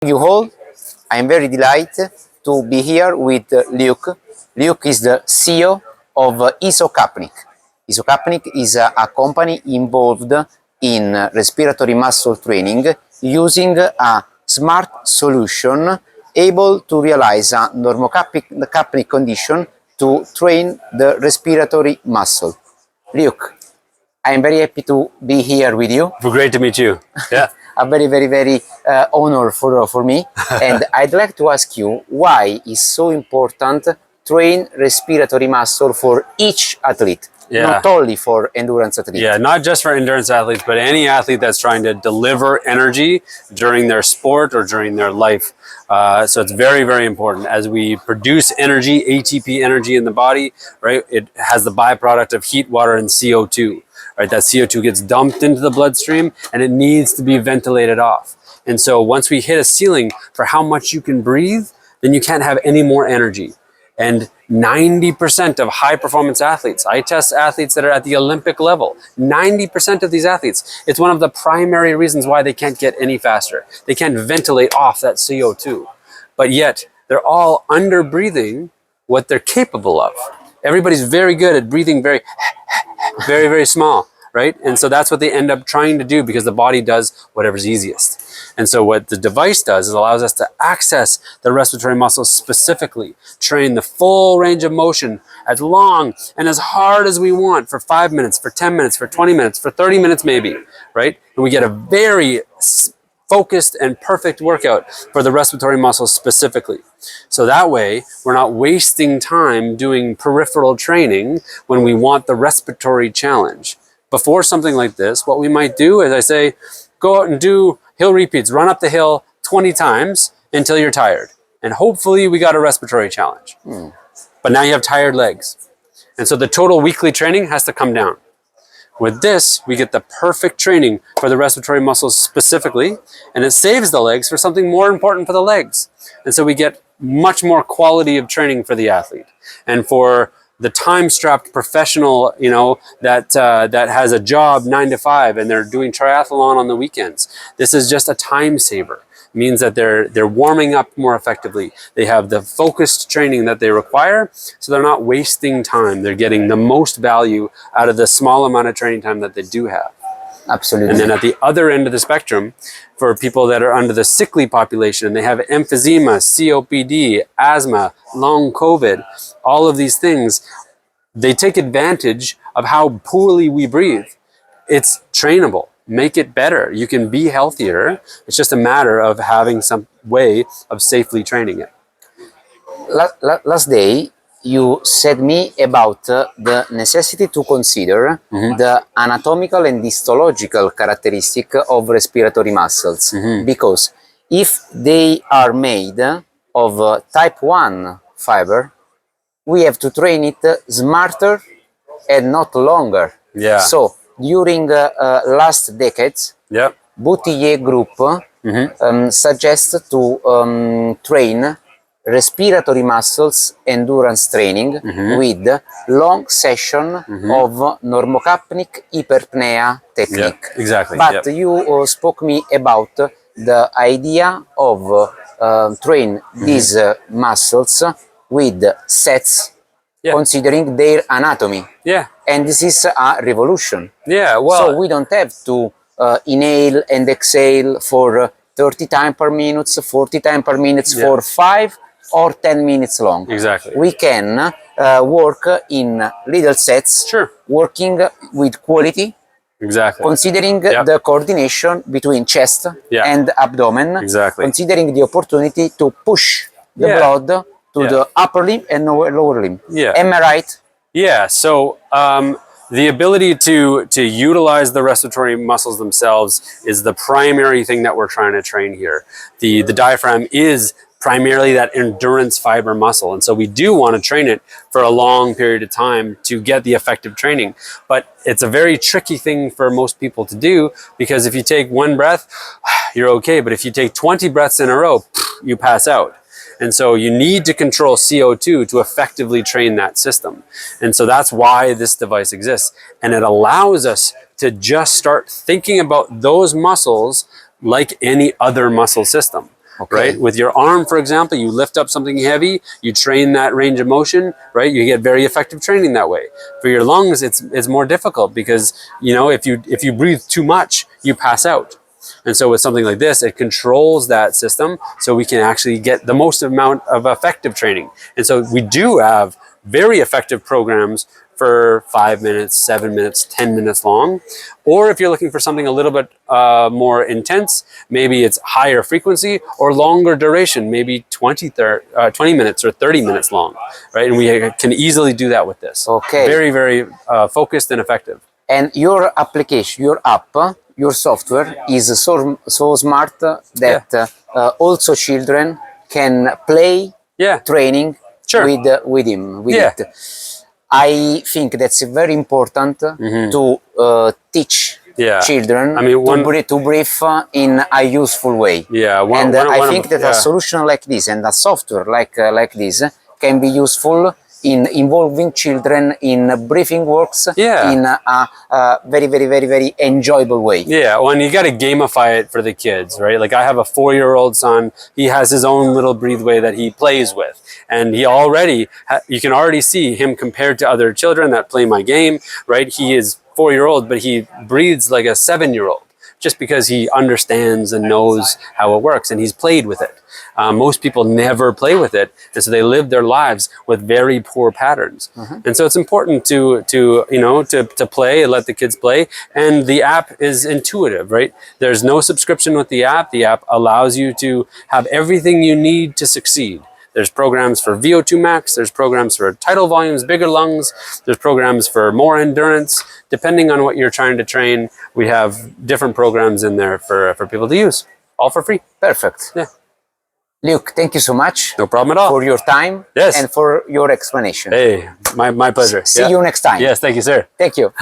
You all, I am very delighted to be here with Luke. Luke is the CEO of IsoCapnic. IsoCapnic is a company involved in respiratory muscle training using a smart solution able to realize a normocapnic condition to train the respiratory muscle. Luke, I am very happy to be here with you. Great to meet you. Yeah. A very honor for me. And I'd like to ask you why it's so important train respiratory muscle for each athlete, not only for endurance athletes. Yeah, not just for endurance athletes, but any athlete that's trying to deliver energy during their sport or during their life. So it's very important. As we produce energy, ATP energy in the body, right? It has the byproduct of heat, water, and CO2. Right, that CO2 gets dumped into the bloodstream and it needs to be ventilated off. And so once we hit a ceiling for how much you can breathe, then you can't have any more energy. And 90% of high performance athletes, I test athletes that are at the Olympic level, 90% of these athletes, it's one of the primary reasons why they can't get any faster. They can't ventilate off that CO2. But yet they're all under breathing what they're capable of. Everybody's very good at breathing very small, right? And so that's what they end up trying to do because the body does whatever's easiest. And so what the device does is allows us to access the respiratory muscles specifically, train the full range of motion as long and as hard as we want for 5 minutes, for 10 minutes, for 20 minutes, for 30 minutes maybe, right? And we get a very focused and perfect workout for the respiratory muscles specifically. So that way, we're not wasting time doing peripheral training when we want the respiratory challenge. Before something like this, what we might do is I say, go out and do hill repeats, run up the hill 20 times until you're tired. And hopefully we got a respiratory challenge. But now you have tired legs. And so the total weekly training has to come down. With this, we get the perfect training for the respiratory muscles specifically, and it saves the legs for something more important for the legs. And so we get much more quality of training for the athlete. And for the time-strapped professional, you know, that has a job 9 to 5 and they're doing triathlon on the weekends, this is just a time saver. It means that they're warming up more effectively. They have the focused training that they require, so they're not wasting time. They're getting the most value out of the small amount of training time that they do have. Absolutely. And then at the other end of the spectrum, for people that are under the sickly population, they have emphysema, COPD, asthma, long COVID, all of these things, they take advantage of how poorly we breathe. It's trainable. Make it better. You can be healthier. It's just a matter of having some way of safely training it. Last day, you said me about the necessity to consider the anatomical and histological characteristic of respiratory muscles. Because if they are made of type 1 fiber, we have to train it smarter and not longer. Yeah. So during last decades, Boutillier group suggests to train respiratory muscles endurance training with long session of normocapnic iperpnea technique. Yeah, exactly. But you spoke me about the idea of train these muscles with sets, considering their anatomy. Yeah. And this is a revolution. Yeah, well, so we don't have to inhale and exhale for 30 times per minute, 40 times per minute for 5 or 10 minutes long. Exactly. We can work in little sets, working with quality, considering the coordination between chest and abdomen, considering the opportunity to push the blood to the upper limb and lower limb. Am I right? Yeah, so the ability to utilize the respiratory muscles themselves is the primary thing that we're trying to train here. The diaphragm is primarily that endurance fiber muscle, and so we do want to train it for a long period of time to get the effective training. But it's a very tricky thing for most people to do, because if you take one breath, you're okay, but if you take 20 breaths in a row, you pass out. And so you need to control CO2 to effectively train that system. And so that's why this device exists. And it allows us to just start thinking about those muscles like any other muscle system. Okay. right? With your arm, for example, you lift up something heavy, you train that range of motion, right? You get very effective training that way. For your lungs, it's more difficult because, you know, if you breathe too much, you pass out. And so with something like this, it controls that system so we can actually get the most amount of effective training. And so we do have very effective programs for 5 minutes, 7 minutes, 10 minutes long. Or if you're looking for something a little bit more intense, maybe it's higher frequency or longer duration, maybe 20 minutes or 30 minutes long, right? And we can easily do that with this. Okay. Very, very focused and effective. And your application, your app, your software is so smart that also children can play training Sure. with him, with it. I think that's very important to teach children to breathe in a useful way. Yeah, I think that a solution like this and a software like this can be useful in involving children in breathing works in a very, very, very, very enjoyable way. Yeah, well, and you got to gamify it for the kids, right? Like I have a 4-year-old son. He has his own little breathe way that he plays with. And he already, you can already see him compared to other children that play my game, right? He is 4-year-old, but he breathes like a 7-year-old just because he understands and knows how it works and he's played with it. Most people never play with it, and so they live their lives with very poor patterns. And so it's important to play and let the kids play. And the app is intuitive, right? There's no subscription with the app. The app allows you to have everything you need to succeed. There's programs for VO2 max, there's programs for tidal volumes, bigger lungs, there's programs for more endurance. Depending on what you're trying to train, we have different programs in there for people to use, all for free. Perfect. Yeah. Luke, thank you so much. No problem at all. For your time and for your explanation. Hey, my pleasure. See you next time. Yes, thank you, sir. Thank you.